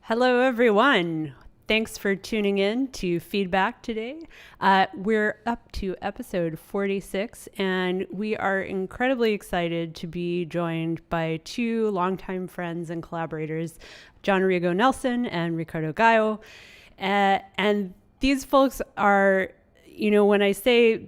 Hello, everyone. Thanks for tuning in to Feedback today. We're up to episode 46, and we are incredibly excited to be joined by two longtime friends and collaborators, John Arrigo-Nelson and Ricardo Gallo. And these folks are, when I say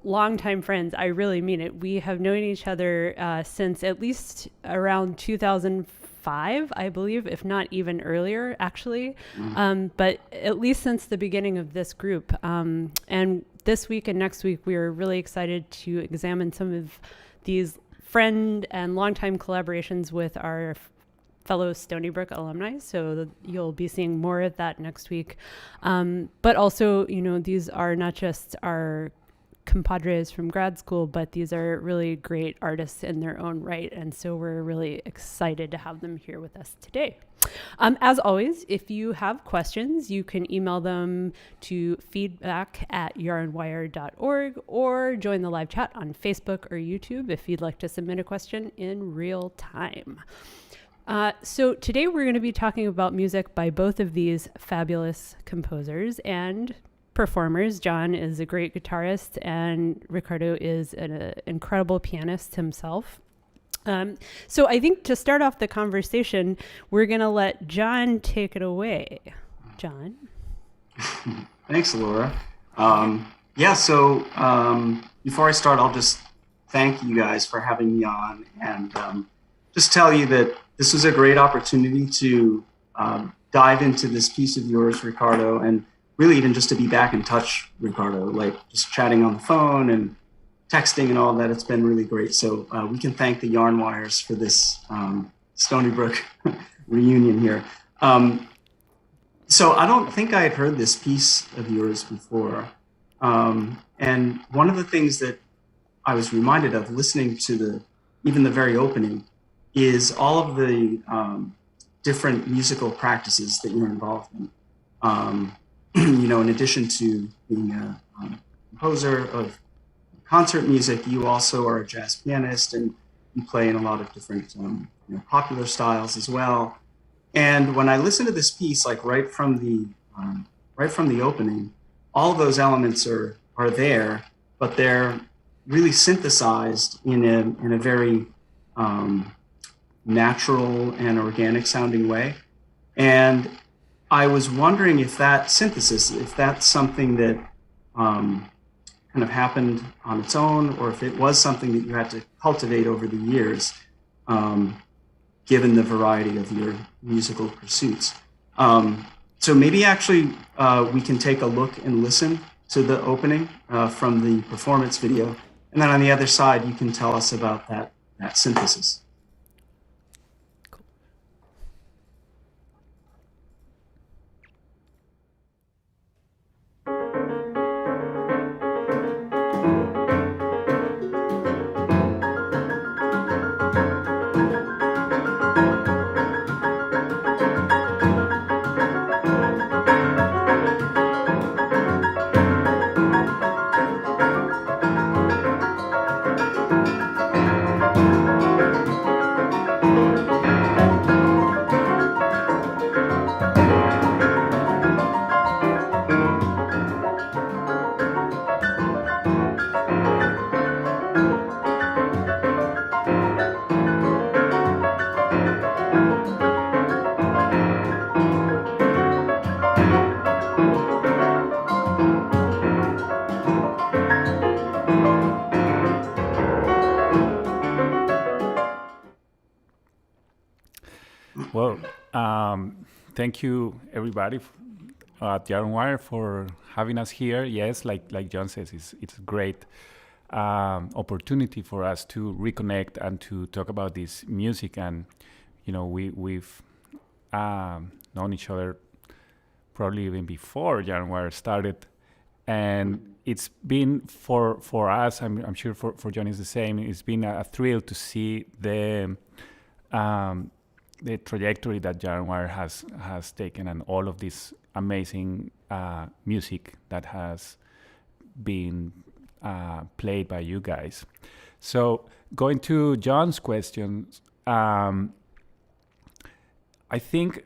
longtime friends, I really mean it. We have known each other since at least around 2005, I believe, if not even earlier, actually. But at least since the beginning of this group. And this week and next week, we are really excited to examine some of these friend and longtime collaborations with our fellow Stony Brook alumni. So you'll be seeing more of that next week. But also, these are not just our compadres from grad school, but these are really great artists in their own right. And so we're really excited to have them here with us today. As always, if you have questions, you can email them to feedback@yarnwire.org or join the live chat on Facebook or YouTube if you'd like to submit a question in real time. So today we're going to be talking about music by both of these fabulous composers and performers. John is a great guitarist and Ricardo is an incredible pianist himself. So I think to start off the conversation, we're going to let John take it away. John? Thanks, Laura. Before I start, I'll just thank you guys for having me on and just tell you that this was a great opportunity to dive into this piece of yours, Ricardo, and really even just to be back in touch, Ricardo, like just chatting on the phone and texting and all that. It's been really great. So we can thank the Yarn Wires for this Stony Brook reunion here. So I don't think I had heard this piece of yours before. And one of the things that I was reminded of listening to even the very opening is all of the different musical practices that you're involved in. In addition to being a composer of concert music, you also are a jazz pianist and you play in a lot of different popular styles as well. And when I listen to this piece, like right from the opening, all of those elements are there, but they're really synthesized in a very natural and organic sounding way. And I was wondering if that synthesis, if that's something that kind of happened on its own, or if it was something that you had to cultivate over the years, given the variety of your musical pursuits. So maybe actually we can take a look and listen to the opening from the performance video. And then on the other side, you can tell us about that synthesis. thank you everybody at Wire for having us here. Yes, like John says, it's a great opportunity for us to reconnect and to talk about this music. And we've known each other probably even before Wire started, and it's been for us. I'm sure for John is the same. It's been a thrill to see the trajectory that Wire has taken, and all of this amazing music that has been played by you guys. So going to John's questions, I think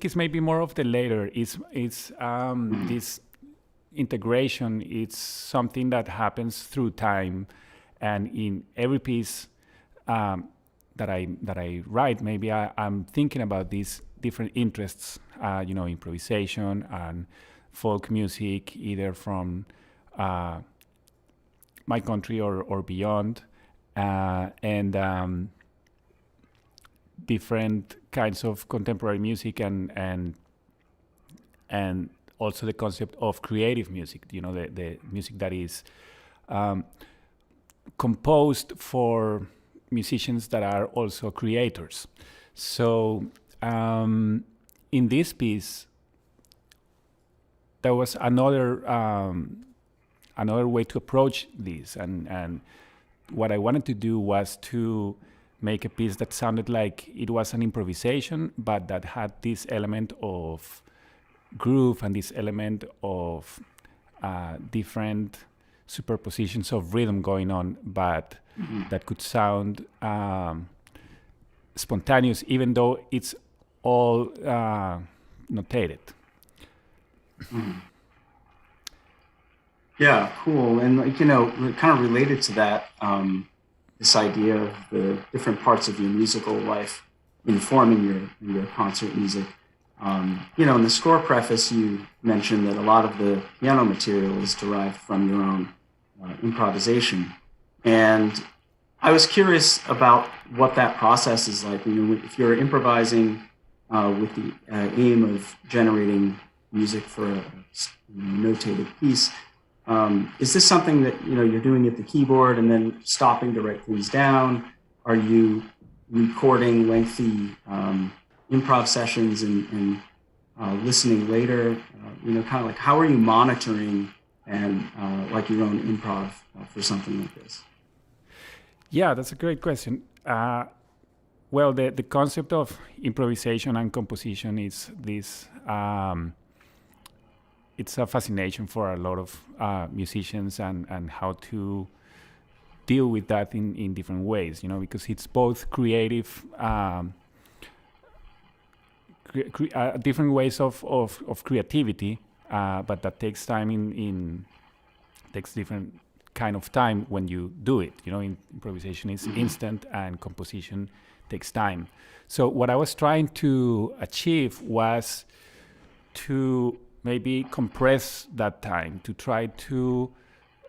it's maybe more of the later. It's this integration. It's something that happens through time, and in every piece that I write, maybe I'm thinking about these different interests, improvisation and folk music, either from my country or beyond, and different kinds of contemporary music, and also the concept of creative music. The music that is composed for musicians that are also creators. So in this piece, there was another way to approach this, and what I wanted to do was to make a piece that sounded like it was an improvisation, but that had this element of groove and this element of different superpositions of rhythm going on, but that could sound spontaneous, even though it's all notated. Yeah, cool. And kind of related to that, this idea of the different parts of your musical life informing your concert music. In the score preface, you mentioned that a lot of the piano material is derived from your own improvisation. And I was curious about what that process is like. If you're improvising with the aim of generating music for a notated piece, is this something that you're doing at the keyboard and then stopping to write things down? Are you recording lengthy improv sessions and listening later? Kind of like, how are you monitoring and like your own improv for something like this? Yeah, that's a great question. Well, the concept of improvisation and composition is this. It's a fascination for a lot of musicians, and how to deal with that in different ways. Because it's both creative, different ways of creativity, but that takes time takes different kind of time when you do it. Improvisation is instant, and composition takes time. So what I was trying to achieve was to maybe compress that time, to try to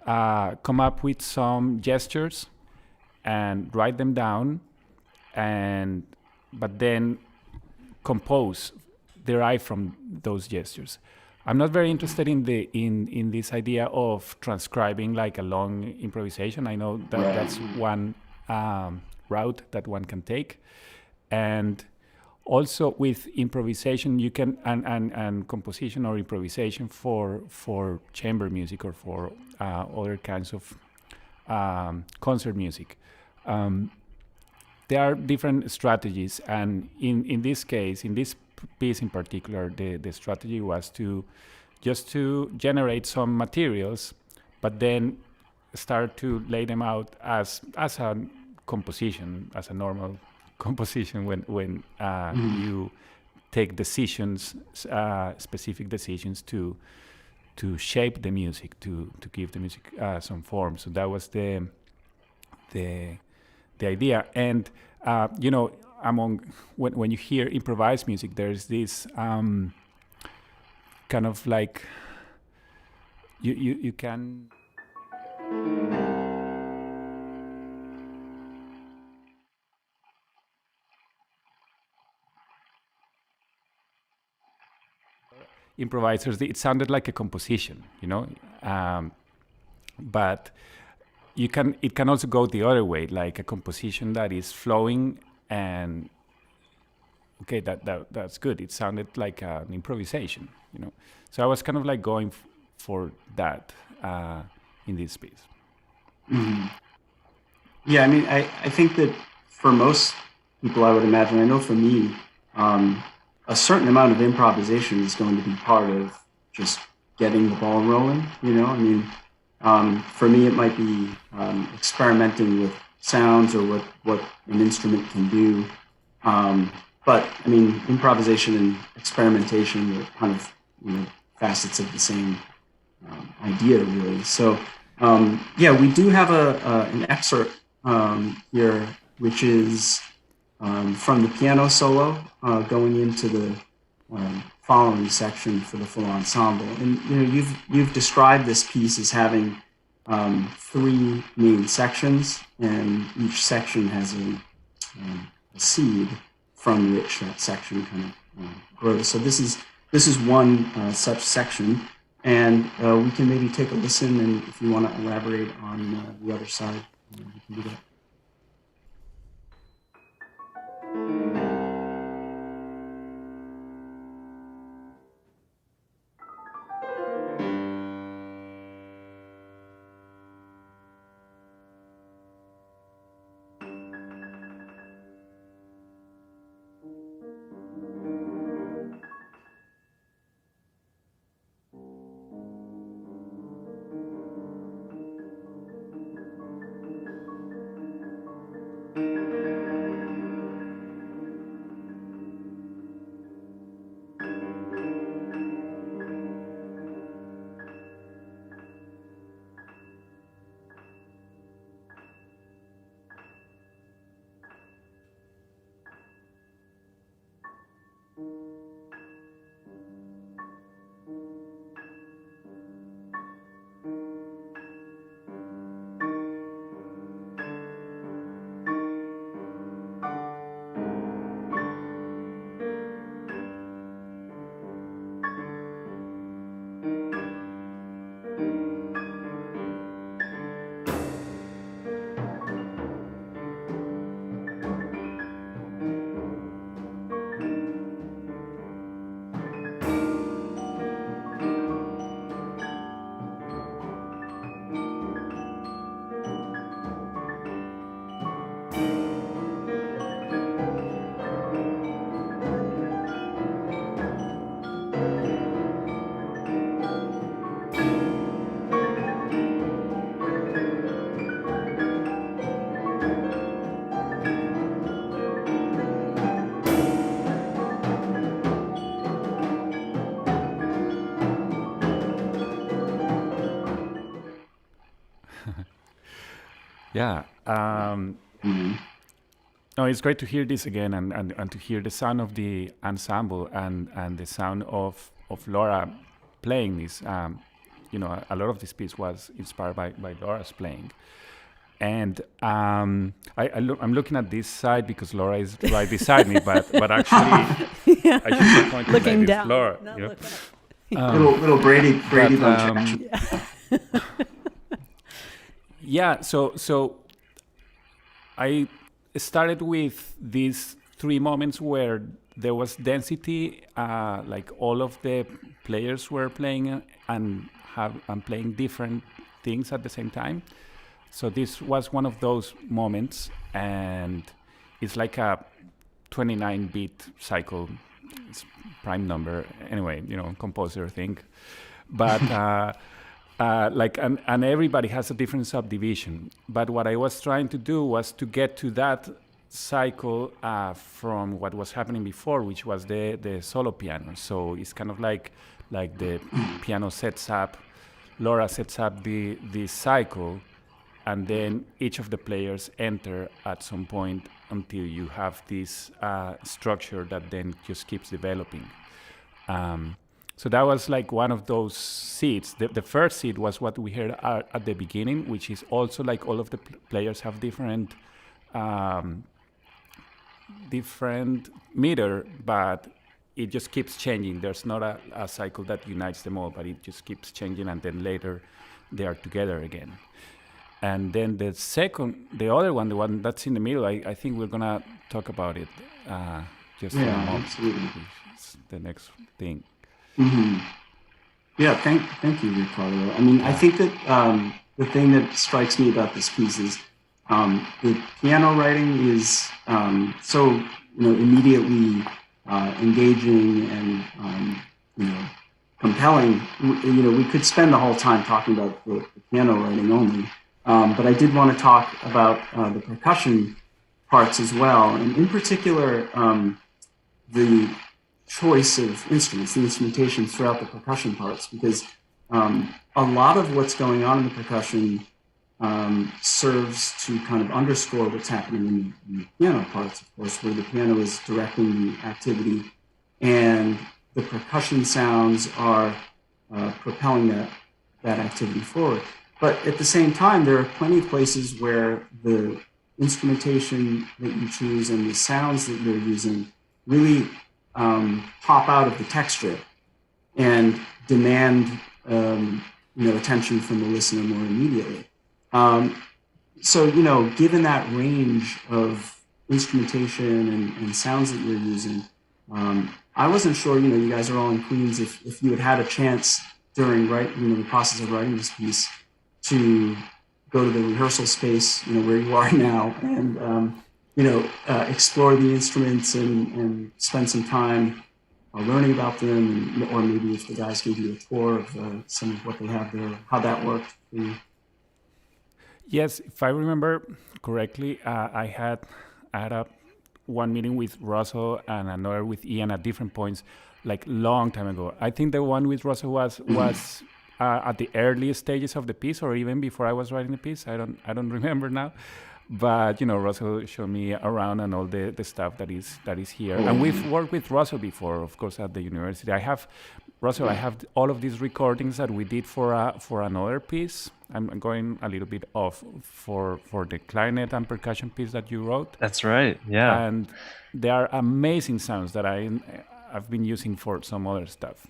come up with some gestures and write them down, but then compose, derive from those gestures. I'm not very interested in this idea of transcribing like a long improvisation. I know that that's one route that one can take, and also with improvisation you can and composition or improvisation for chamber music or for other kinds of concert music. There are different strategies, and in this case, in this piece in particular, the strategy was to generate some materials, but then start to lay them out as a composition, as a normal composition when you take decisions, specific decisions to shape the music, to give the music some form. So that was the idea. And when you hear improvised music, there's this kind of like you can improvisers, it sounded like a composition, but it can also go the other way, like a composition that is flowing, and okay, that's good. It sounded like an improvisation, So I was kind of like going for that in this piece. Mm-hmm. Yeah, I mean, I think that for most people, I would imagine, I know for me, a certain amount of improvisation is going to be part of just getting the ball rolling, I mean, for me, it might be experimenting with sounds or what an instrument can do. But I mean, improvisation and experimentation are kind of facets of the same idea, really. So yeah, we do have an excerpt here, which is from the piano solo going into the following section for the full ensemble. And you've described this piece as having 3 main sections, and each section has a seed from which that section kind of grows. So this is one such section, and we can maybe take a listen, and if you want to elaborate on the other side, you can do that. Yeah. No, it's great to hear this again, and to hear the sound of the ensemble and the sound of Laura playing this. A lot of this piece was inspired by Laura's playing. And I'm looking at this side because Laura is right beside me, but actually, yeah. I should be pointing looking like down, this, Laura. not You know? looking up. Little Brady but, Bunch action. Yeah, so I started with these 3 moments where there was density, like all of the players were playing and playing different things at the same time. So this was one of those moments, and it's like a 29-beat cycle. It's prime number anyway, composer thing, but and everybody has a different subdivision. But what I was trying to do was to get to that cycle from what was happening before, which was the solo piano. So it's kind of like the piano sets up, Laura sets up the cycle, and then each of the players enter at some point until you have this structure that then just keeps developing. So that was like one of those seeds. The first seed was what we heard at the beginning, which is also like all of the players have different meter, but it just keeps changing. There's not a cycle that unites them all, but it just keeps changing, and then later they are together again. And then the other one, the one that's in the middle, I think we're gonna talk about it just in a moment. Absolutely. It's the next thing. Mm-hmm. Yeah, thank you, Ricardo. I mean, I think that the thing that strikes me about this piece is the piano writing is so immediately engaging and compelling. We could spend the whole time talking about the piano writing only, but I did want to talk about the percussion parts as well, and in particular the choice of instruments, the instrumentation throughout the percussion parts, because a lot of what's going on in the percussion serves to kind of underscore what's happening in the piano parts, of course, where the piano is directing the activity, and the percussion sounds are propelling that activity forward. But at the same time, there are plenty of places where the instrumentation that you choose and the sounds that you're using really pop out of the texture and demand attention from the listener more immediately. So given that range of instrumentation and sounds that you're using, I wasn't sure, you guys are all in Queens, if you had a chance during the process of writing this piece to go to the rehearsal space, where you are now, and explore the instruments and spend some time learning about them, or maybe if the guys gave you a tour of some of what they have there, how that worked for you. Yes, if I remember correctly, I had one meeting with Russell and another with Ian at different points, like long time ago. I think the one with Russell was at the earliest stages of the piece, or even before I was writing the piece. I don't remember now. But Russell showed me around and all the stuff that is here, and we've worked with Russell before, of course, at the university. I have all of these recordings that we did for another piece. I'm going a little bit off for the clarinet and percussion piece that you wrote. That's right, yeah. And they are amazing sounds that I've been using for some other stuff.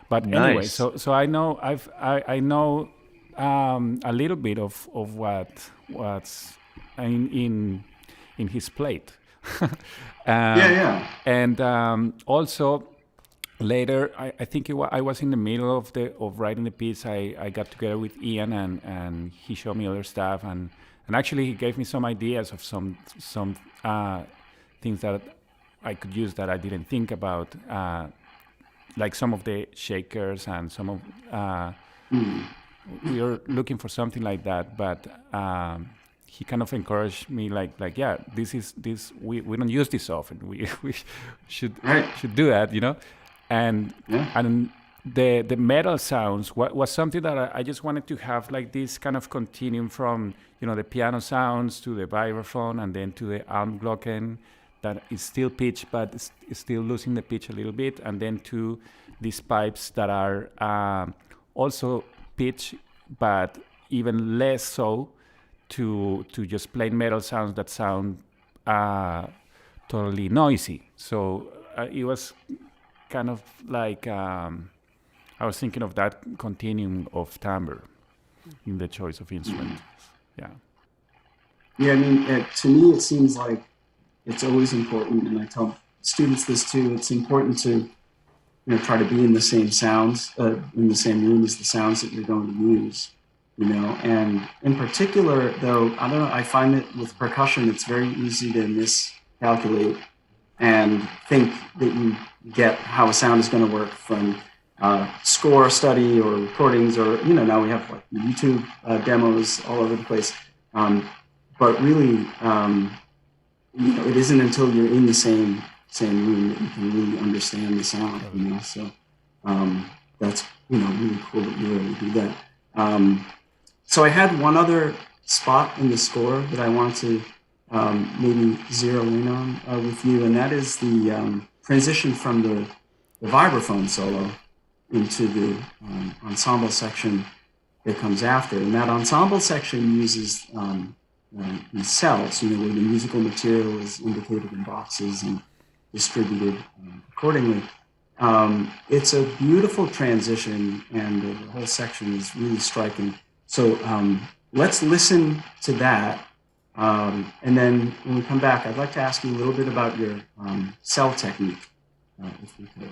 But anyway, so I know I know a little bit of what's in his plate. And also later, I think I was in the middle of writing the piece. I got together with Ian and he showed me other stuff, and actually he gave me some ideas of some things that I could use that I didn't think about, like some of the shakers and some of we were looking for something like that, but he kind of encouraged me like yeah, this we don't use this often. We should do that, and the metal sounds was something that I just wanted to have, like this kind of continuum from the piano sounds to the vibraphone and then to the Armglocken that is still pitch but is still losing the pitch a little bit, and then to these pipes that are also pitch but even less so, to just plain metal sounds that sound totally noisy. So it was kind of like I was thinking of that continuum of timbre in the choice of instruments. Yeah, I mean, to me it seems like it's always important, and I tell students this too, it's important to try to be in the same sounds, in the same room as the sounds that you're going to use. And in particular, though, I don't know, I find that with percussion, it's very easy to miscalculate and think that you get how a sound is going to work from score study or recordings, or, now we have like YouTube demos all over the place. But really, it isn't until you're in the same room that you can really understand the sound, So that's, really cool that you were able to do that. So I had one other spot in the score that I want to maybe zero in on with you, and that is the transition from the vibraphone solo into the ensemble section that comes after. And that ensemble section uses these cells, where the musical material is indicated in boxes and distributed accordingly. It's a beautiful transition, and the whole section is really striking. So let's listen to that. And then when we come back, I'd like to ask you a little bit about your cell technique, if we could.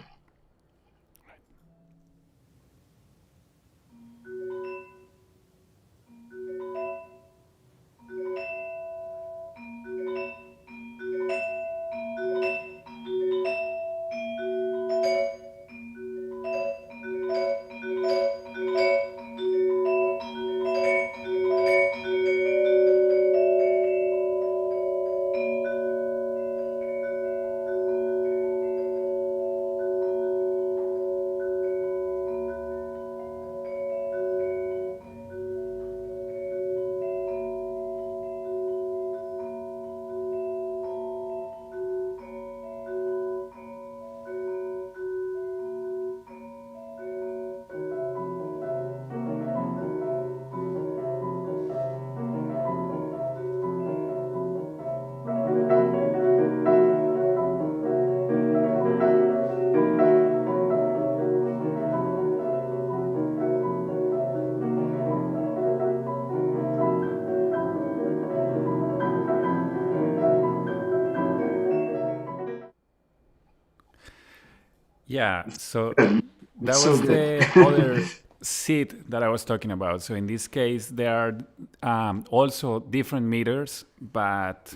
Yeah, so Good. that So was good. the other seat that I was talking about. So in this case, there are also different meters, but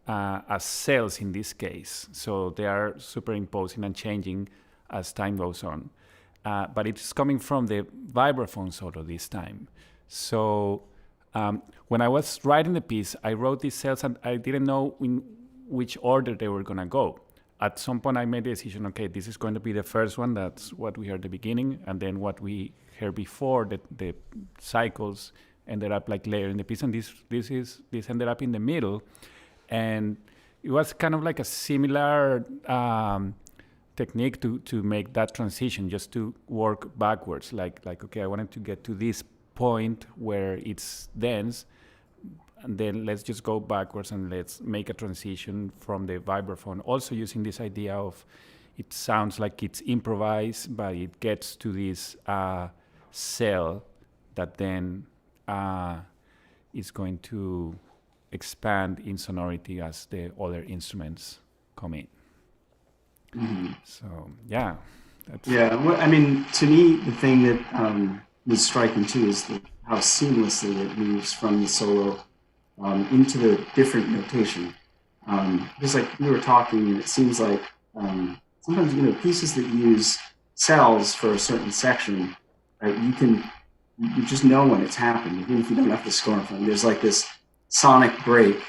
as cells in this case. So they are superimposing and changing as time goes on. But it's coming from the Vibraphone Solo this time. So when I was writing the piece, I wrote these cells and I didn't know in which order they were going to go. At some point, I made the decision, okay, this is going to be the first one. That's what we heard at the beginning. And then what we heard before, the cycles ended up like layering the piece. And this ended up in the middle. And it was kind of like a similar technique to make that transition, just to work backwards. Like, okay, I wanted to get to this point where it's dense, and then let's just go backwards and let's make a transition from the vibraphone. Also using this idea of it sounds like it's improvised, but it gets to this cell that then is going to expand in sonority as the other instruments come in. Mm-hmm. So, yeah. Yeah, well, I mean, to me, the thing that was striking too is how seamlessly it moves from the solo into the different notation. Just like we were talking, and it seems like sometimes, pieces that use cells for a certain section, right, you just know when it's happened, even if you don't have to score anything. There's like this sonic break,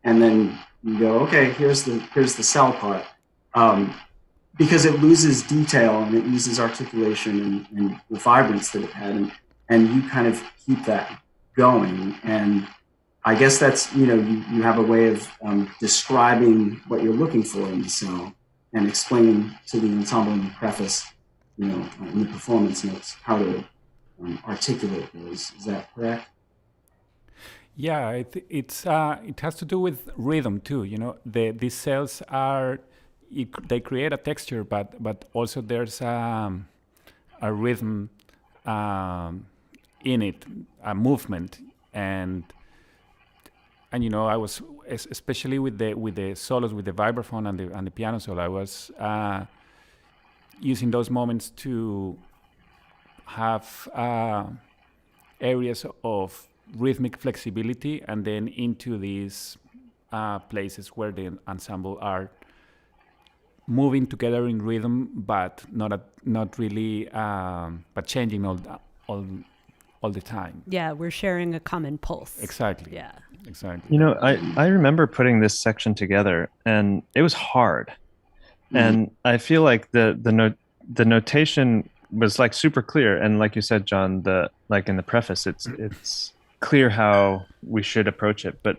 and then you go, okay, here's the cell part. Because it loses detail and it loses articulation and the vibrance that it had, and you kind of keep that going. And I guess that's, you have a way of describing what you're looking for in the cell and explaining to the ensemble in the preface, in the performance notes, how to articulate those. Is that correct? Yeah, it has to do with rhythm too. These cells they create a texture, but also there's a rhythm in it, a movement, and I was especially with the solos, with the vibraphone and the piano solo, I was using those moments to have areas of rhythmic flexibility, and then into these places where the ensemble are moving together in rhythm, but not really, but changing all the time. Yeah, we're sharing a common pulse. Exactly. Yeah. Exactly. I remember putting this section together, and it was hard. Mm-hmm. And I feel like the notation was like super clear, and like you said, John, like in the preface, it's clear how we should approach it, but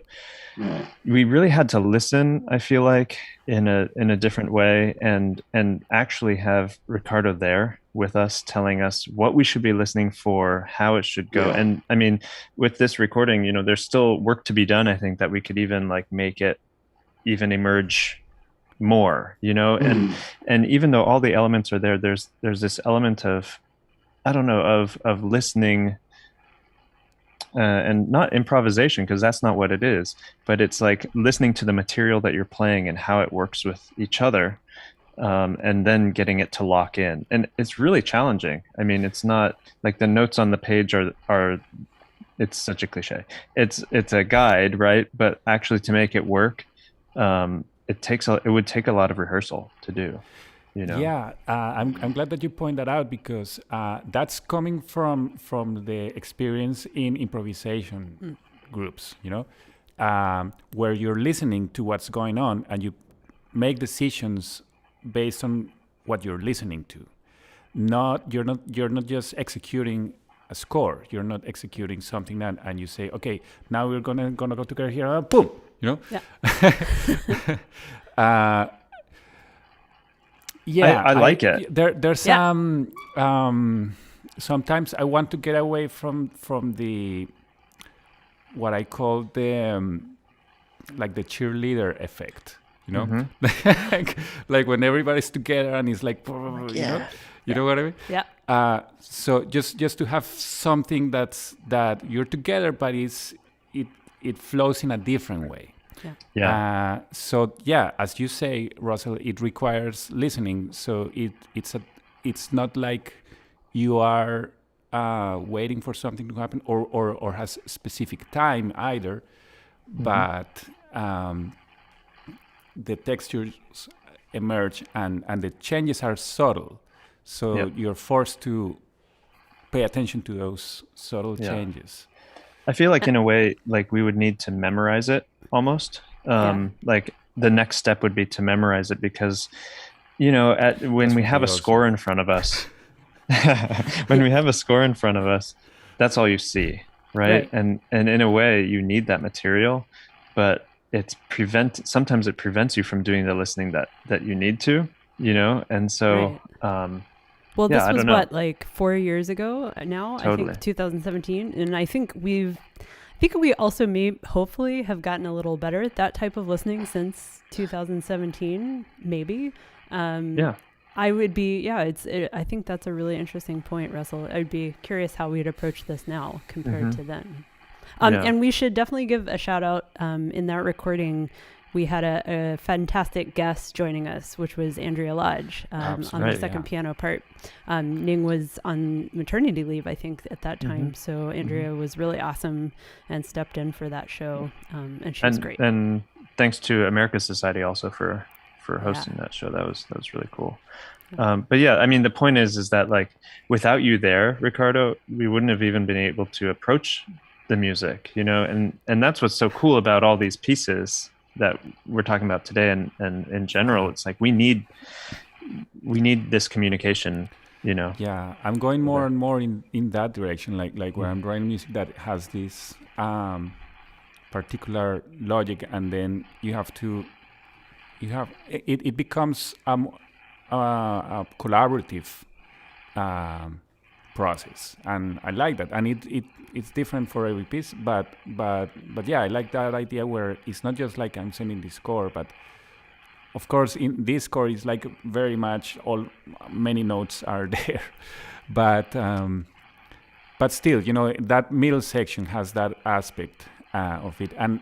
we really had to listen, I feel like, in a different way, and actually have Ricardo there with us, telling us what we should be listening for, how it should go. Yeah. And I mean, with this recording, there's still work to be done. I think that we could even like make it even emerge more, you know, and even though all the elements are there, there's this element of, I don't know, of listening, and not improvisation, because that's not what it is, but it's like listening to the material that you're playing and how it works with each other, and then getting it to lock in. And it's really challenging. I mean, it's not like the notes on the page are it's such a cliche. It's a guide, right? But actually to make it work, it would take a lot of rehearsal to do, you know? Yeah, I'm glad that you point that out, because that's coming from the experience in improvisation groups, you know, where you're listening to what's going on and you make decisions based on what you're listening to. You're not just executing a score. You're not executing something and you say, okay, now we're gonna go together here, boom, you know. Yeah. Yeah, I like it. There's sometimes I want to get away from the what I call the like the cheerleader effect, you know, like when everybody's together and it's like, you know what I mean? Yeah. So just to have something that you're together, but it flows in a different way. Yeah. So yeah, as you say, Russell, it requires listening. So it's not like you are waiting for something to happen or has specific time either, but the textures emerge and the changes are subtle. So you're forced to pay attention to those subtle changes. I feel like in a way, like we would need to memorize it almost. Like the next step would be to memorize it, because, you know, when we have a score in front of us, that's all you see, right? And in a way, you need that material, but sometimes it prevents you from doing the listening that you need to, you know? And so, well, this was what, like 4 years ago now? Totally. I think 2017. And I think we also hopefully have gotten a little better at that type of listening since 2017, maybe. I would be, I think that's a really interesting point, Russell. I'd be curious how we'd approach this now compared to then. And we should definitely give a shout out in that recording. We had a fantastic guest joining us, which was Andrea Lodge on the second piano part. Ning was on maternity leave, I think, at that time. So Andrea was really awesome and stepped in for that show. And she was great. And thanks to America's Society also for hosting that show. That was really cool. But yeah, I mean, the point is that like without you there, Ricardo, we wouldn't have even been able to approach the music, you know, and that's what's so cool about all these pieces that we're talking about today, and in general, it's like we need this communication, you know. Yeah, I'm going more and more in that direction, like where I'm writing music that has this particular logic, and then it becomes a collaborative process, and I like that, and it's different for every piece, but yeah, I like that idea where it's not just like I'm sending this score, but of course in this score it's like very much many notes are there, but still, you know, that middle section has that aspect of it, and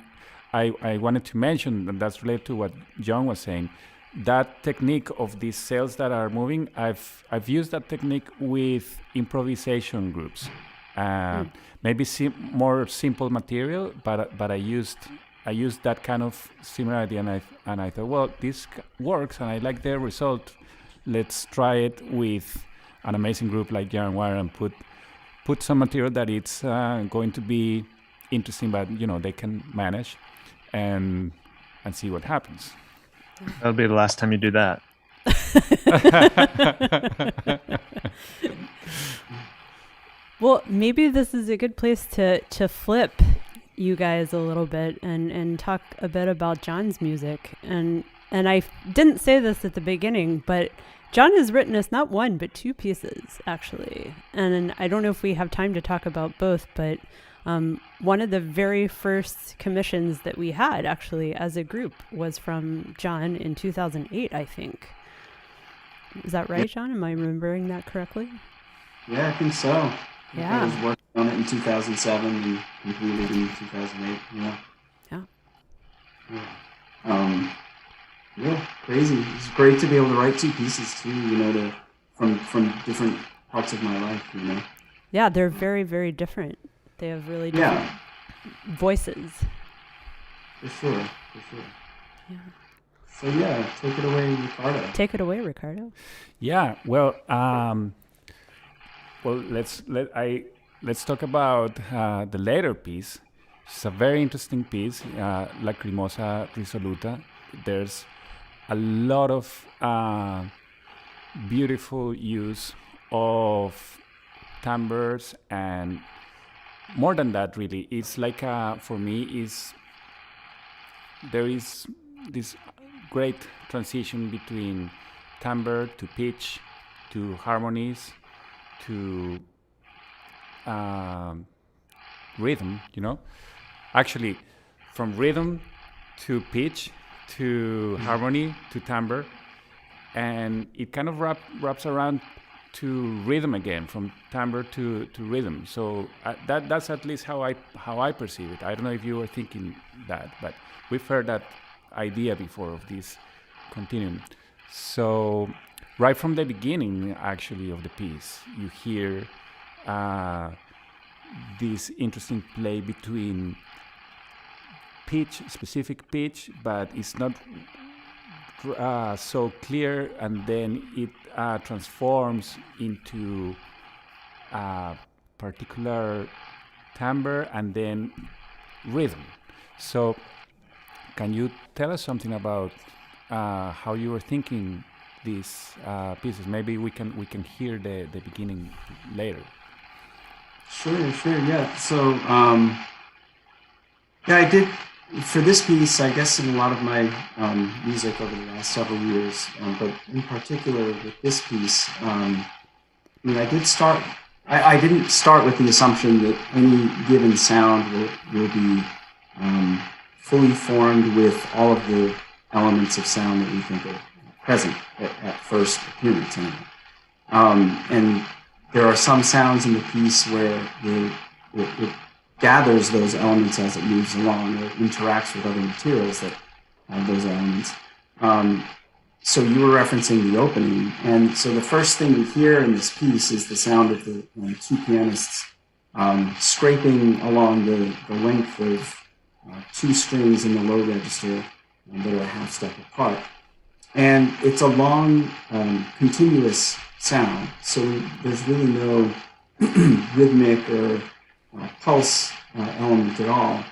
I wanted to mention that's related to what John was saying. That technique of these cells that are moving, I've used that technique with improvisation groups. Maybe more simple material, but I used that kind of similarity, and I thought, well, this works, and I like the result. Let's try it with an amazing group like Yarn Wire and put some material that it's going to be interesting, but you know they can manage, and see what happens. That'll be the last time you do that. Well, maybe this is a good place to flip you guys a little bit and talk a bit about John's music. And I didn't say this at the beginning, but John has written us not one, but two pieces, actually. And I don't know if we have time to talk about both, but One of the very first commissions that we had actually as a group was from John in 2008, I think. Is that right, John? Am I remembering that correctly? Yeah, I think so. Yeah. I was working on it in 2007 and completed in 2008. Yeah. Yeah, crazy. It's great to be able to write two pieces too, from different parts of my life, Yeah, they're very, very different. They have really different voices. For sure. Yeah. So yeah, take it away, Ricardo. Take it away, Ricardo. Yeah, well, let's talk about the later piece. It's a very interesting piece, Lacrimosa Risoluta. There's a lot of beautiful use of timbres, and more than that, really, it's like for me there is this great transition between timbre to pitch to harmonies to rhythm, actually from rhythm to pitch to harmony to timbre, and it kind of wraps around to rhythm again, from timbre to rhythm. So that's at least how I perceive it. I don't know if you were thinking that, but we've heard that idea before of this continuum. So right from the beginning, actually, of the piece, you hear this interesting play between specific pitch, but it's not so clear, and then it transforms into a particular timbre and then rhythm. So can you tell us something about how you were thinking these pieces? Maybe we can hear the beginning later. Sure, yeah. So I did. For this piece, I guess in a lot of my music over the last several years, but in particular with this piece, I did start. I didn't start with the assumption that any given sound will be fully formed with all of the elements of sound that we think are present at first appearance. And there are some sounds in the piece where it gathers those elements as it moves along, or interacts with other materials that have those elements. So you were referencing the opening, and so the first thing you hear in this piece is the sound of the two pianists scraping along the length of two strings in the low register that are a half step apart. And it's a long, continuous sound, so there's really no rhythmic or pulse element at all.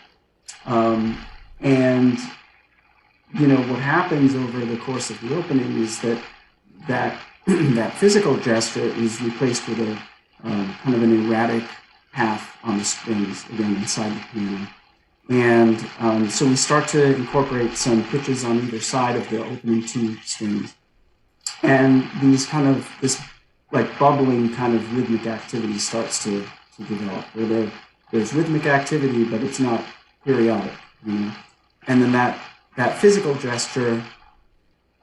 And what happens over the course of the opening is that physical gesture is replaced with a kind of an erratic path on the strings, again, inside the piano. And so we start to incorporate some pitches on either side of the opening two strings. And this like bubbling kind of rhythmic activity starts to develop, where there's rhythmic activity, but it's not periodic. And then that physical gesture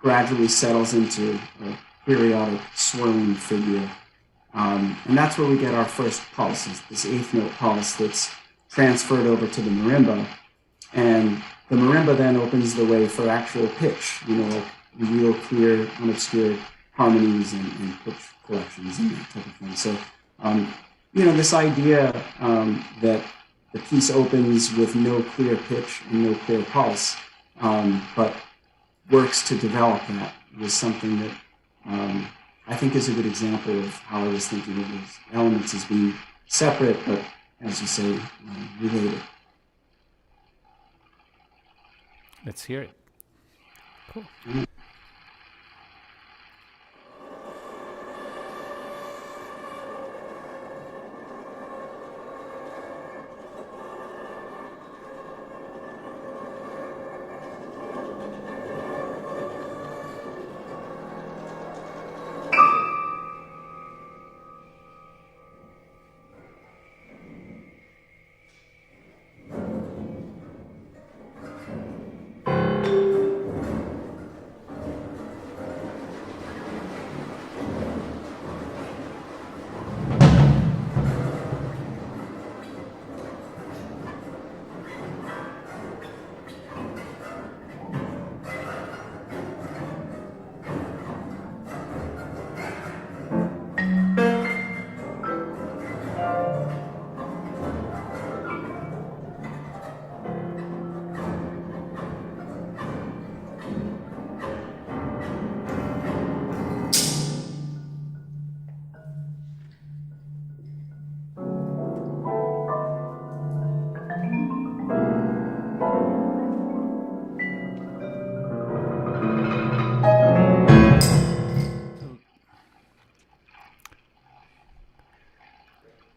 gradually settles into a periodic swirling figure. And that's where we get our first pulse, this eighth note pulse that's transferred over to the marimba. And the marimba then opens the way for actual pitch, like real clear, unobscured harmonies and pitch collections and that type of thing. So, this idea that the piece opens with no clear pitch and no clear pulse, but works to develop that, was something that I think is a good example of how I was thinking of these elements as being separate, but, as you say, related. Let's hear it. Cool.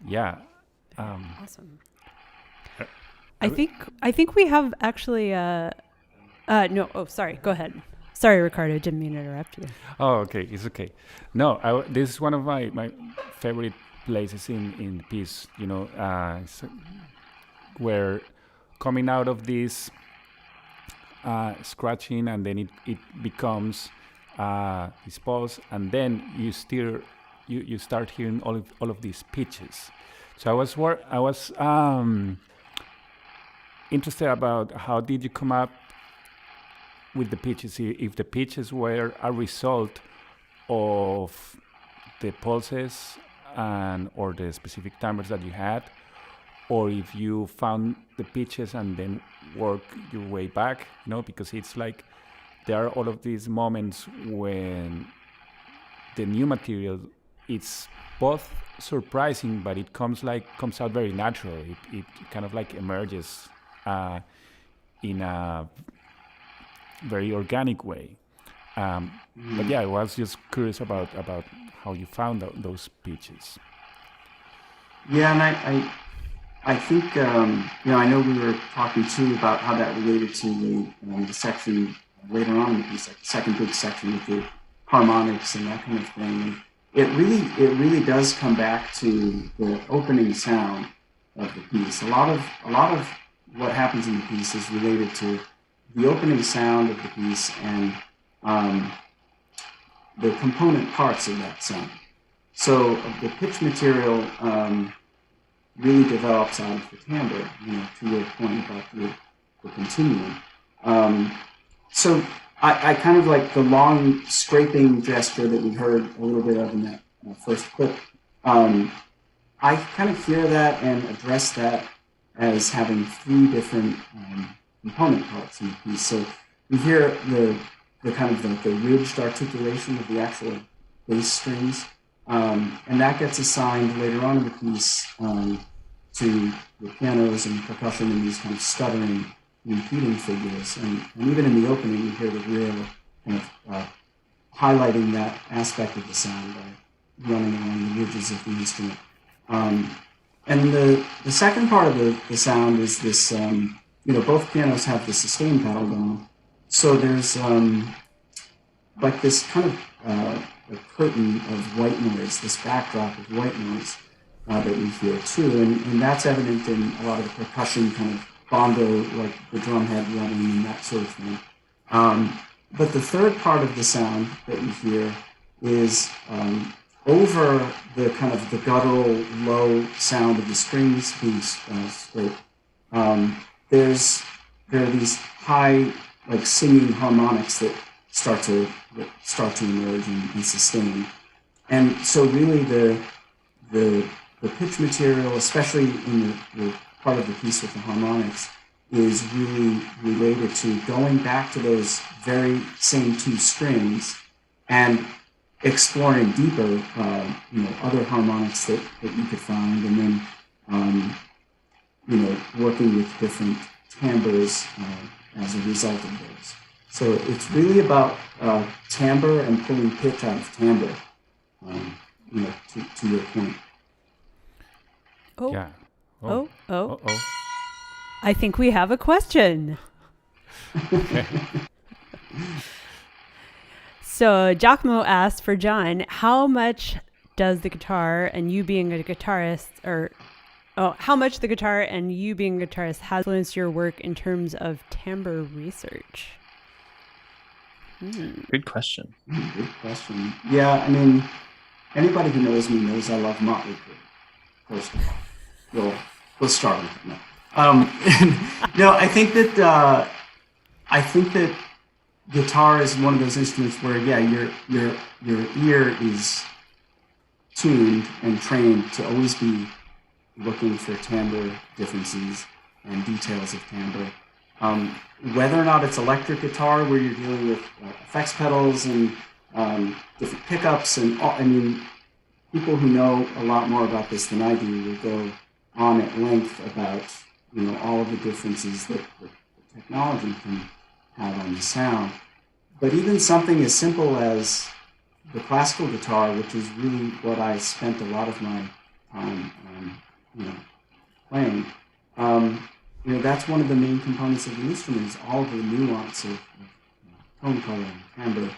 yeah. Awesome. I think we have actually no. Oh, sorry. Go ahead. Sorry, Ricardo. Didn't mean to interrupt you. Oh, okay, it's okay. No, this is one of my favorite places in the piece. Where coming out of this scratching, and then it becomes this pause, and then you start hearing all of these pitches. So I was interested about how did you come up with the pitches, if the pitches were a result of the pulses or the specific timbres that you had, or if you found the pitches and then work your way back, because it's like there are all of these moments when the new material, it's both surprising, but it comes out very natural. It kind of like emerges in a very organic way. But yeah, I was just curious about how you found those pitches. Yeah, and I think I know we were talking too about how that related to the section later on in the piece, like the second big section with the harmonics and that kind of thing. And it really does come back to the opening sound of the piece. A lot of what happens in the piece is related to the opening sound of the piece and the component parts of that sound. So the pitch material really develops out of the timbre, to your point about the continuum. So I kind of like the long scraping gesture that we heard a little bit of in that first clip. I kind of hear that and address that as having three different component parts in the piece. So we hear the kind of the ridged articulation of the actual bass strings, and that gets assigned later on in the piece to the pianos and percussion and these kind of stuttering, repeating figures. And even in the opening, you hear the real kind of highlighting that aspect of the sound by running along the ridges of the instrument. And the second part of the sound is this, both pianos have the sustain pedal going. So there's like this kind of a curtain of white noise, this backdrop of white noise that we hear too. And that's evident in a lot of the percussion kind of bondo, like the drum head running and that sort of thing. But the third part of the sound that we hear is over the kind of the guttural low sound of the strings being scraped. There are these high, like singing harmonics that start to emerge and sustain. And so really the pitch material, especially in the part of the piece with the harmonics, is really related to going back to those very same two strings and exploring deeper, other harmonics that you could find, and then, working with different timbres as a result of those. So it's really about timbre and pulling pitch out of timbre, to your point. Oh. Yeah. Oh. Uh-oh. I think we have a question. So Giacomo asked for John, how much does the guitar and you being a guitarist, how much the guitar and you being a guitarist has influenced your work in terms of timbre research? Good question. Good question. Yeah, I mean, anybody who knows me knows I love Motley Crue. First of all, we'll start with it. No, I think that guitar is one of those instruments where, your ear is tuned and trained to always be looking for timbre differences and details of timbre. Whether or not it's electric guitar, where you're dealing with effects pedals and different pickups, and people who know a lot more about this than I do will go on at length about all of the differences that the technology can have on the sound. But even something as simple as the classical guitar, which is really what I spent a lot of my time playing. That's one of the main components of the instrument is all of the nuance of tone color and timbre.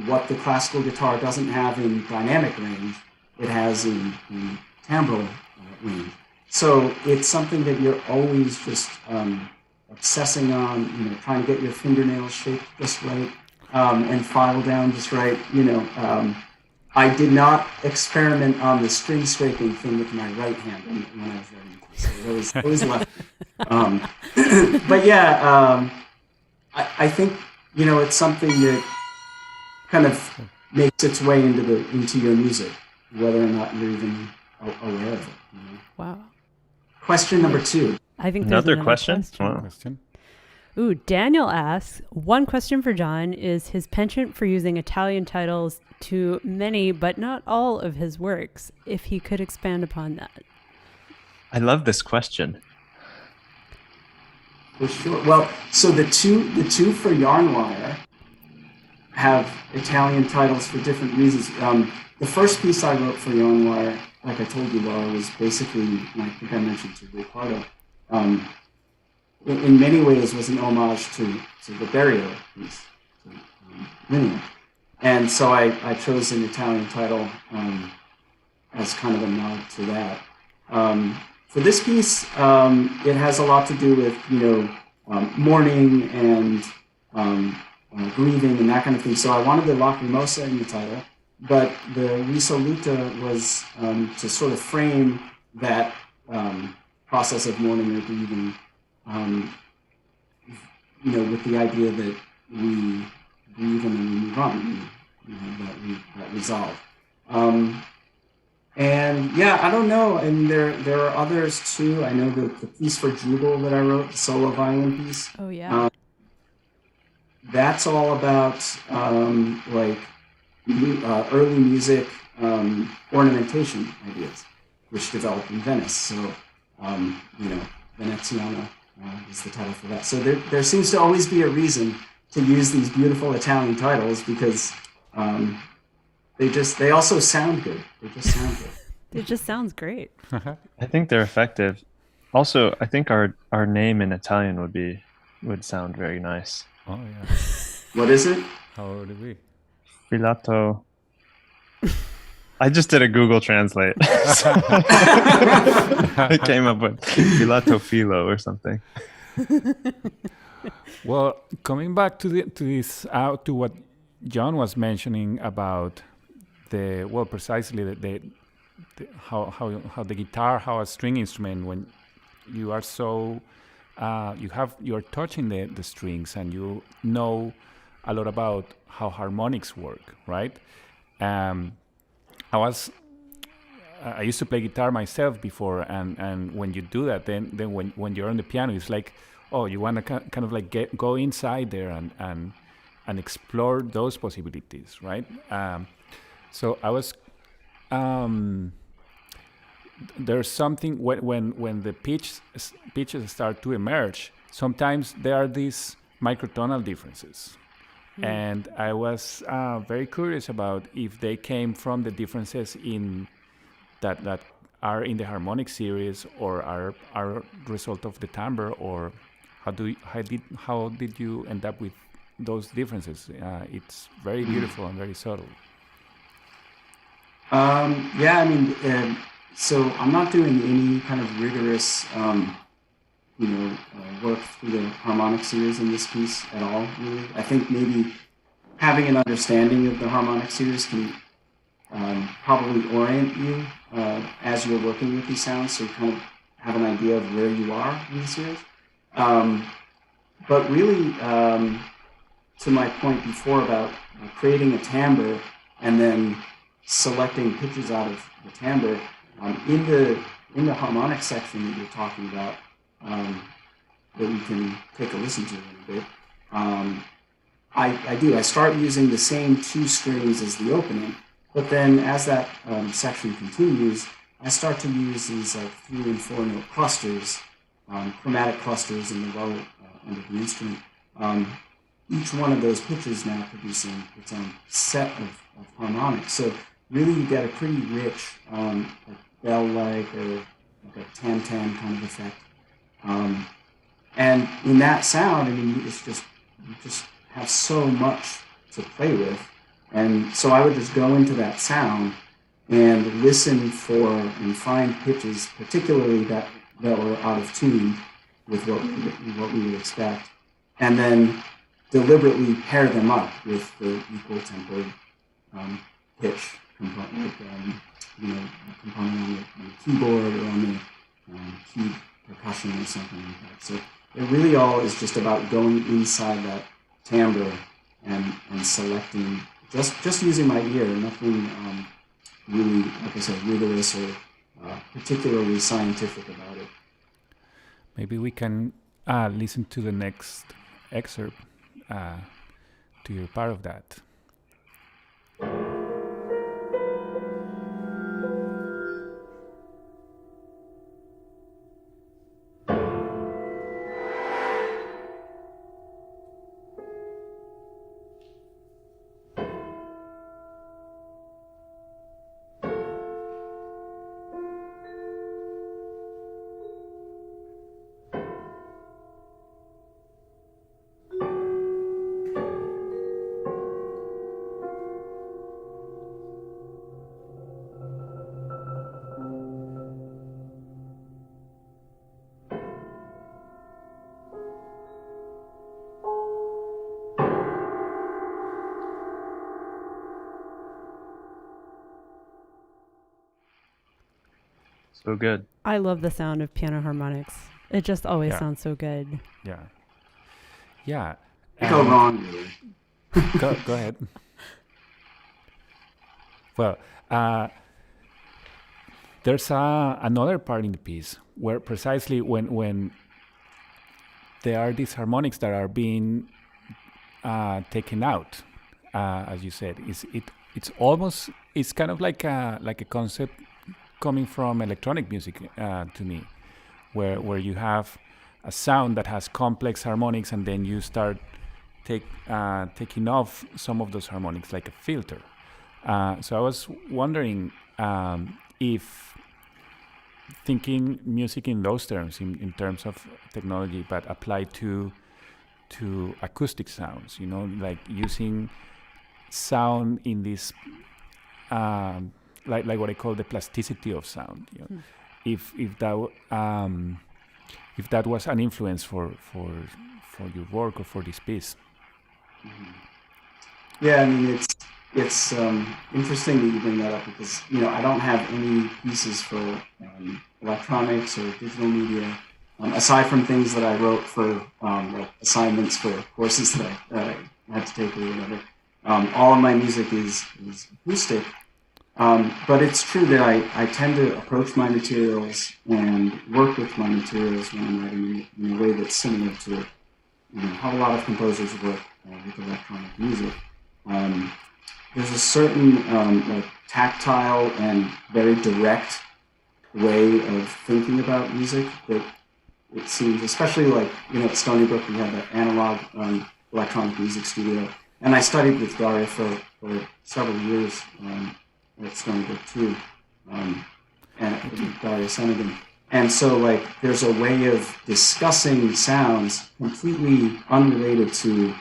What the classical guitar doesn't have in dynamic range, it has in timbral range. So it's something that you're always just obsessing on, trying to get your fingernails shaped just right and file down just right. I did not experiment on the string scraping thing with my right hand when I was writing. So it was left. But yeah, I think it's something that kind of makes its way into your music, whether or not you're even aware of it. Wow. Question number 2. I think Another there's question. Wow. Question. Ooh, Daniel asks, one question for John is his penchant for using Italian titles to many but not all of his works, if he could expand upon that. I love this question. For sure. Well, so the two for Yarnwire have Italian titles for different reasons. The first piece I wrote for Yarnwire, like I told you, Laura, was basically, and I think I mentioned to Ricardo, in many ways was an homage to the Berio piece, to Linnea. And so I chose an Italian title as kind of a nod to that. For this piece, it has a lot to do with, mourning and grieving and that kind of thing. So I wanted the Lacrimosa in the title, but the Risoluta was to sort of frame that process of mourning or grieving, with the idea that we grieve and then we move on, that resolve. And yeah, I don't know. And there are others too. I know the piece for Jubal that I wrote, the solo violin piece. Oh yeah. That's all about early music ornamentation ideas, which developed in Venice. So Veneziana is the title for that. So there seems to always be a reason to use these beautiful Italian titles because they also sound good. They just sound good. It just sounds great. I think they're effective. Also, I think our name in Italian would sound very nice. Oh yeah. What is it? How would it be? Filato. I just did a Google Translate. I came up with Filato Filo or something. Well, coming back to this to what John was mentioning about precisely how the guitar, how a string instrument, when you are so you're touching the strings and you know a lot about how harmonics work, right? I used to play guitar myself before, and when you do that, then when you're on the piano, it's like, oh, you want to kind of like go inside there and explore those possibilities, right? So I was there's something when the pitches start to emerge. Sometimes there are these microtonal differences. And I was very curious about if they came from the differences in that are in the harmonic series or are result of the timbre, or how did you end up with those differences? It's very beautiful and very subtle. So I'm not doing any kind of rigorous work through the harmonic series in this piece at all, really. I think maybe having an understanding of the harmonic series can probably orient you as you're working with these sounds, so you kind of have an idea of where you are in the series. But really, to my point before about creating a timbre and then selecting pitches out of the timbre, in the harmonic section that you're talking about, that we can take a listen to in a bit, I start using the same two strings as the opening, but then as that section continues, I start to use these 3 and 4 note clusters, chromatic clusters in the low end of the instrument. Each one of those pitches now producing its own set of harmonics. So really you get a pretty rich, like bell-like or like a tam-tam kind of effect. And in that sound, I mean, it's just, you just have so much to play with. And so I would just go into that sound and listen for and find pitches, particularly that were out of tune with what we would expect, and then deliberately pair them up with the equal tempo pitch component, like, component on the keyboard or on the keyed percussion or something like that. So it really all is just about going inside that timbre and selecting, just using my ear, nothing really, like I said, rigorous or particularly scientific about it. Maybe we can listen to the next excerpt to hear part of that. So good. I love the sound of piano harmonics. It just always sounds so good. Yeah. Yeah. Go wrong, really. Go ahead. Well, there's another part in the piece where precisely when there are these harmonics that are being taken out, as you said, it's kind of like a concept coming from electronic music to me, where you have a sound that has complex harmonics, and then you start taking off some of those harmonics like a filter. So I was wondering if thinking music in those terms, in terms of technology, but applied to acoustic sounds, like using sound in this like what I call the plasticity of sound. If that was an influence for your work or for this piece. Mm-hmm. Yeah, I mean it's interesting that you bring that up because I don't have any pieces for electronics or digital media aside from things that I wrote for like assignments for courses that I had to take or whatever. All of my music is acoustic. But it's true that I tend to approach my materials and work with my materials when I'm writing in a way that's similar to how a lot of composers work with electronic music. There's a certain like tactile and very direct way of thinking about music that it seems, especially like at Stony Brook we have an analog electronic music studio, and I studied with Daria for several years. At Stony Brook too, and Daria Senegan. And so like there's a way of discussing sounds completely unrelated to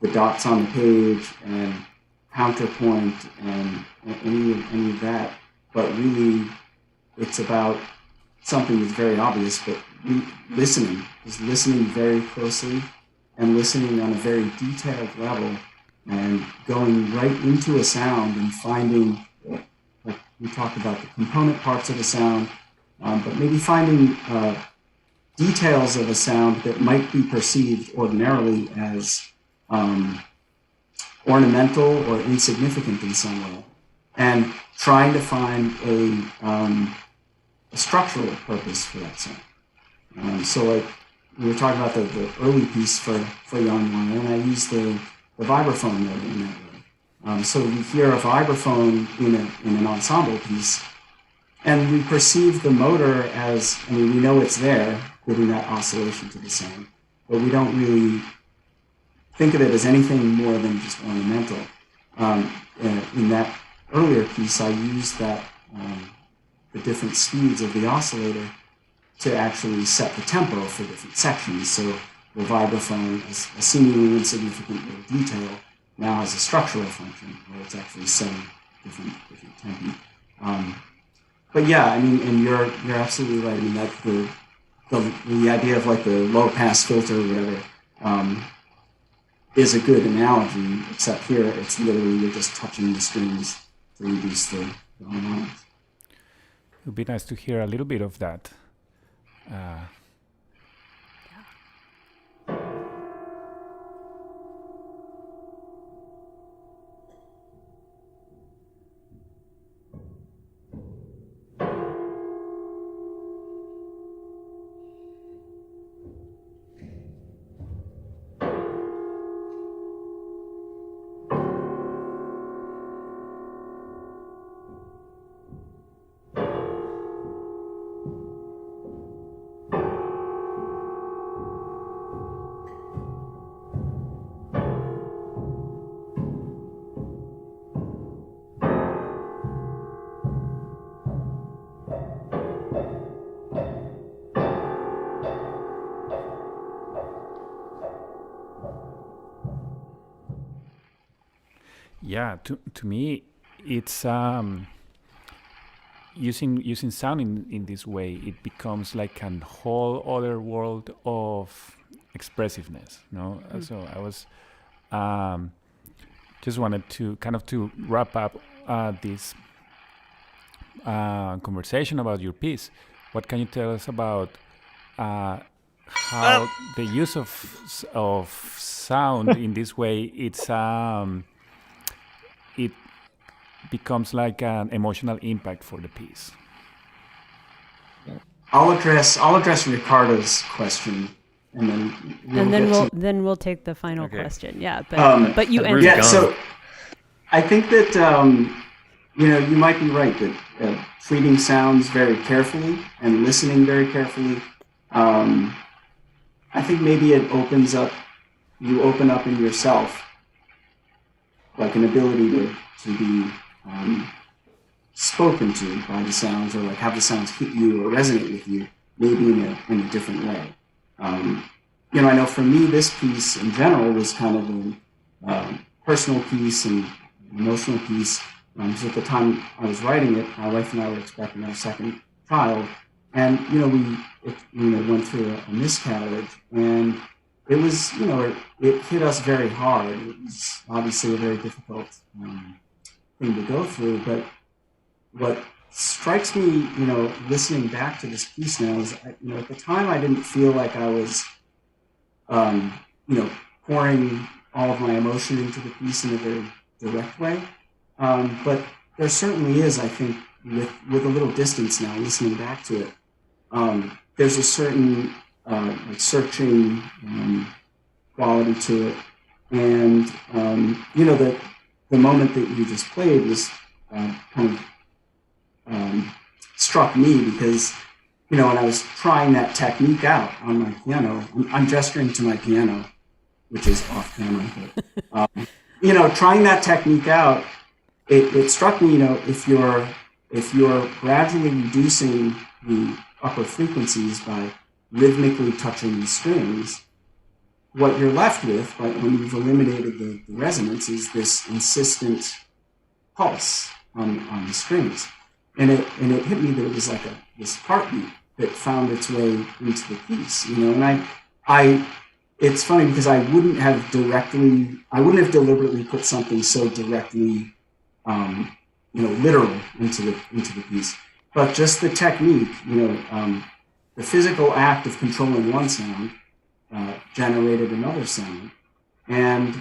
the dots on the page and counterpoint and any of that, but really it's about something that's very obvious, but listening very closely and listening on a very detailed level and going right into a sound and finding, like we talked about, the component parts of a sound, but maybe finding details of a sound that might be perceived ordinarily as ornamental or insignificant in some way, and trying to find a structural purpose for that sound. So like we were talking about the early piece for Young Wire, and I used the vibraphone note in that way. So we hear a vibraphone in an ensemble piece, and we perceive the motor as, we know it's there, giving that oscillation to the sound, but we don't really think of it as anything more than just ornamental in that earlier piece, I used that the different speeds of the oscillator to actually set the tempo for different sections. So the vibraphone, as a seemingly insignificant little detail, now has a structural function where it's actually setting different tempi. But yeah, I mean, and you're absolutely right. I mean, that the idea of like the low pass filter or whatever is a good analogy, except here it's literally you're just touching the strings to reduce the harmonics. It would be nice to hear a little bit of that. Yeah, to me, it's using sound in this way. It becomes like a whole other world of expressiveness. No, so I was just wanted to kind of to wrap up this conversation about your piece. What can you tell us about how the use of sound in this way? It becomes like an emotional impact for the piece. I'll address Ricardo's question, and then we'll take the final question. Yeah, but you Where's answer. yeah. So I think that you might be right that treating sounds very carefully and listening very carefully. I think maybe you open up in yourself like an ability to be spoken to by the sounds, or like have the sounds hit you or resonate with you, maybe in a different way. I know for me, this piece in general was kind of a personal piece and emotional piece. Because at the time I was writing it, my wife and I were expecting our second child, and we went through a miscarriage, and it was, it hit us very hard. It was obviously a very difficult thing to go through. But what strikes me, listening back to this piece now is, at the time I didn't feel like I was, pouring all of my emotion into the piece in a very direct way. But there certainly is, I think, with a little distance now, listening back to it, there's a certain searching quality to it, and the moment that you just played was kind of struck me because when I was trying that technique out on my piano, I'm gesturing to my piano, which is off camera, but trying that technique out, it struck me, if you're gradually reducing the upper frequencies by rhythmically touching the strings, what you're left with, when you've eliminated the resonance, is this insistent pulse on the strings. And it hit me that it was like this heartbeat that found its way into the piece, and it's funny because I wouldn't have deliberately put something so directly, literal into the piece, but just the technique, the physical act of controlling one sound generated another sound, and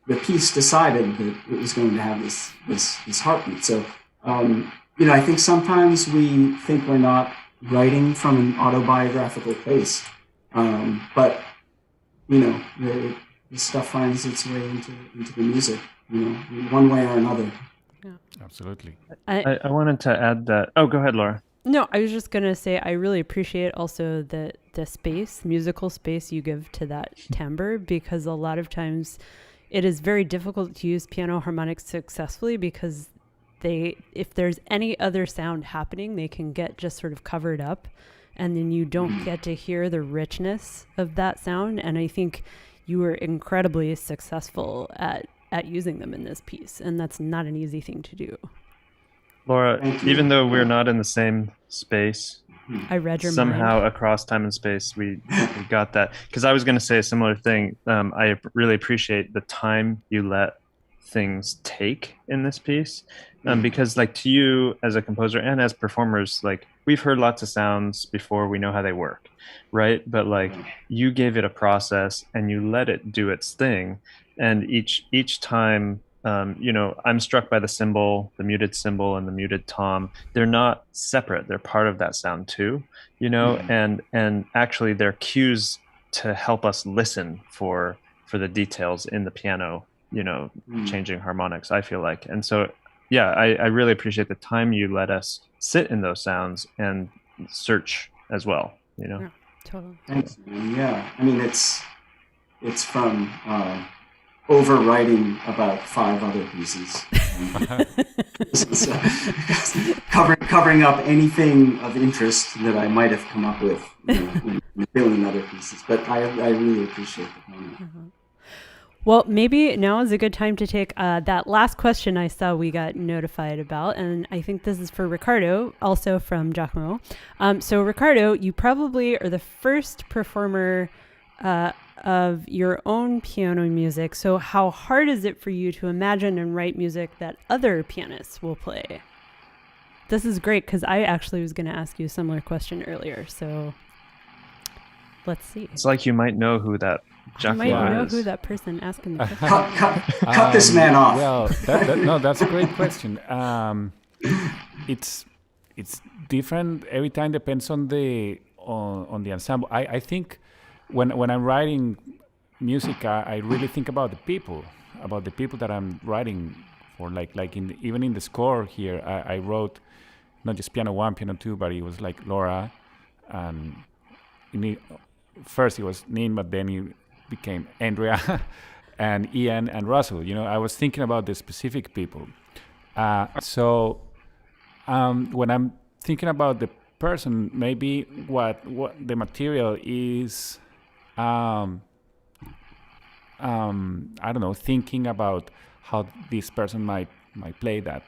the piece decided that it was going to have this heartbeat. So, I think sometimes we think we're not writing from an autobiographical place, but the stuff finds its way into the music, one way or another. Yeah. Absolutely. I wanted to add that. Oh, go ahead, Laura. No, I was just going to say I really appreciate also the musical space you give to that timbre, because a lot of times it is very difficult to use piano harmonics successfully because if there's any other sound happening, they can get just sort of covered up, and then you don't get to hear the richness of that sound. And I think you were incredibly successful at using them in this piece, and that's not an easy thing to do. Laura, even though we're not in the same space, I read your somehow mind. across time and space, we got that. Because I was going to say a similar thing. I really appreciate the time you let things take in this piece, because like to you as a composer and as performers, like we've heard lots of sounds before, we know how they work, right? But like you gave it a process and you let it do its thing, and each time. I'm struck by the cymbal, the muted cymbal and the muted tom. They're not separate. They're part of that sound too, and actually they're cues to help us listen for the details in the piano, changing harmonics, I feel like. And so, yeah, I really appreciate the time you let us sit in those sounds and search as well, Yeah, totally. Thanks, man. Yeah, I mean, it's from overwriting about 5 other pieces. Covering up anything of interest that I might have come up with in filling other pieces. But I really appreciate the comment. Well, maybe now is a good time to take that last question I saw we got notified about. And I think this is for Ricardo, also from Giacomo. So Ricardo, you probably are the first performer of your own piano music. So how hard is it for you to imagine and write music that other pianists will play? This is great because I actually was going to ask you a similar question earlier. So let's see. It's like you might know who that Giacomo You might know is. who that person asking the question. Cut this man off. Well, that's a great question. It's different every time. Depends on the ensemble. I think when I'm writing music, I really think about the people that I'm writing for. Like even in the score here, I wrote not just piano 1, piano 2, but it was like Laura, and first it was Nin, but then it became Andrea and Ian and Russell. I was thinking about the specific people. So when I'm thinking about the person, maybe what the material is. I don't know, thinking about how this person might play that,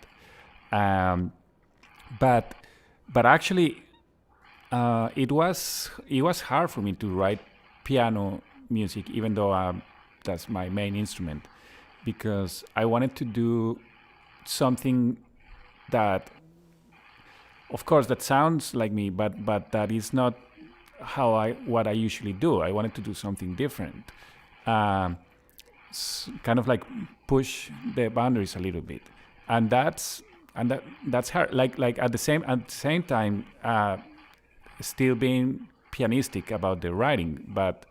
but actually, it was hard for me to write piano music, even though that's my main instrument, because I wanted to do something that, of course, that sounds like me, but that is not what I usually do. I wanted to do something different, kind of like push the boundaries a little bit, and that's hard. Like at the same time, still being pianistic about the writing, but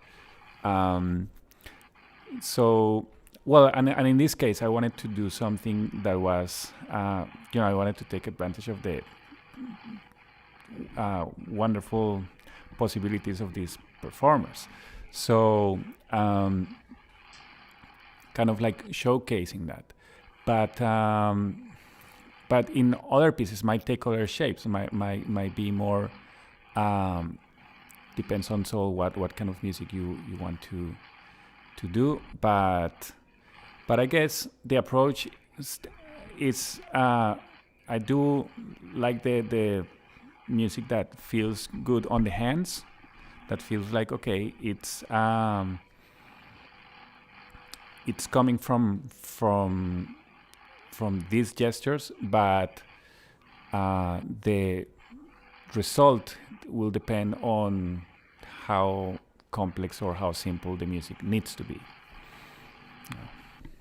so well. And in this case, I wanted to do something that was, I wanted to take advantage of the wonderful possibilities of these performers. So kind of like showcasing that. But in other pieces might take other shapes, might be more depends on what kind of music you want to do. But I guess the approach is I do like the music that feels good on the hands, that feels like, okay, it's coming from these gestures, but the result will depend on how complex or how simple the music needs to be.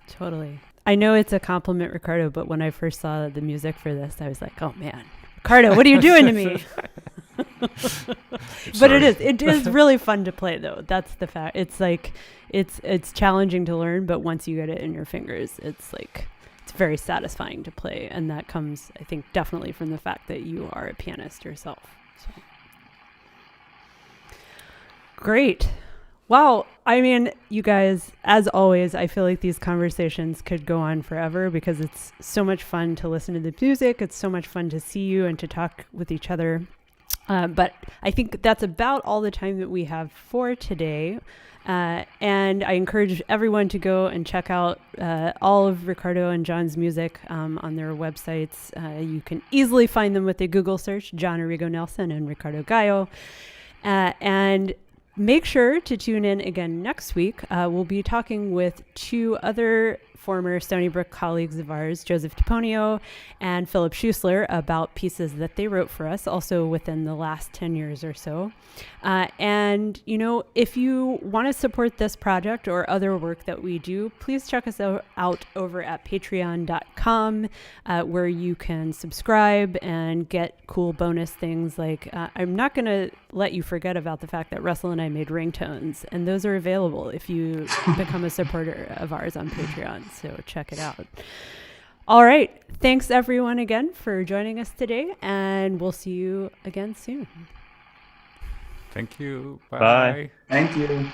Totally. I know it's a compliment, Ricardo, but when I first saw the music for this, I was like, oh man, Ricardo, what are you doing to me? But it is really fun to play, though. That's the fact. It's like it's challenging to learn, but once you get it in your fingers, it's very satisfying to play, and that comes, I think, definitely from the fact that you are a pianist yourself. So. Great. Wow. I mean, you guys, as always, I feel like these conversations could go on forever because it's so much fun to listen to the music. It's so much fun to see you and to talk with each other. But I think that's about all the time that we have for today. And I encourage everyone to go and check out all of Ricardo and John's music on their websites. You can easily find them with a Google search, John Arrigo-Nelson and Ricardo Gallo. And make sure to tune in again next week. We'll be talking with two other former Stony Brook colleagues of ours, Joseph Tiponio and Philip Schuessler, about pieces that they wrote for us also within the last 10 years or so. And, you know, if you want to support this project or other work that we do, please check us out over at patreon.com, where you can subscribe and get cool bonus things like, I'm not going to let you forget about the fact that Russell and I made ringtones, and those are available if you become a supporter of ours on Patreon. So check it out. All right. Thanks everyone again for joining us today, and we'll see you again soon. Thank you. Bye. Thank you.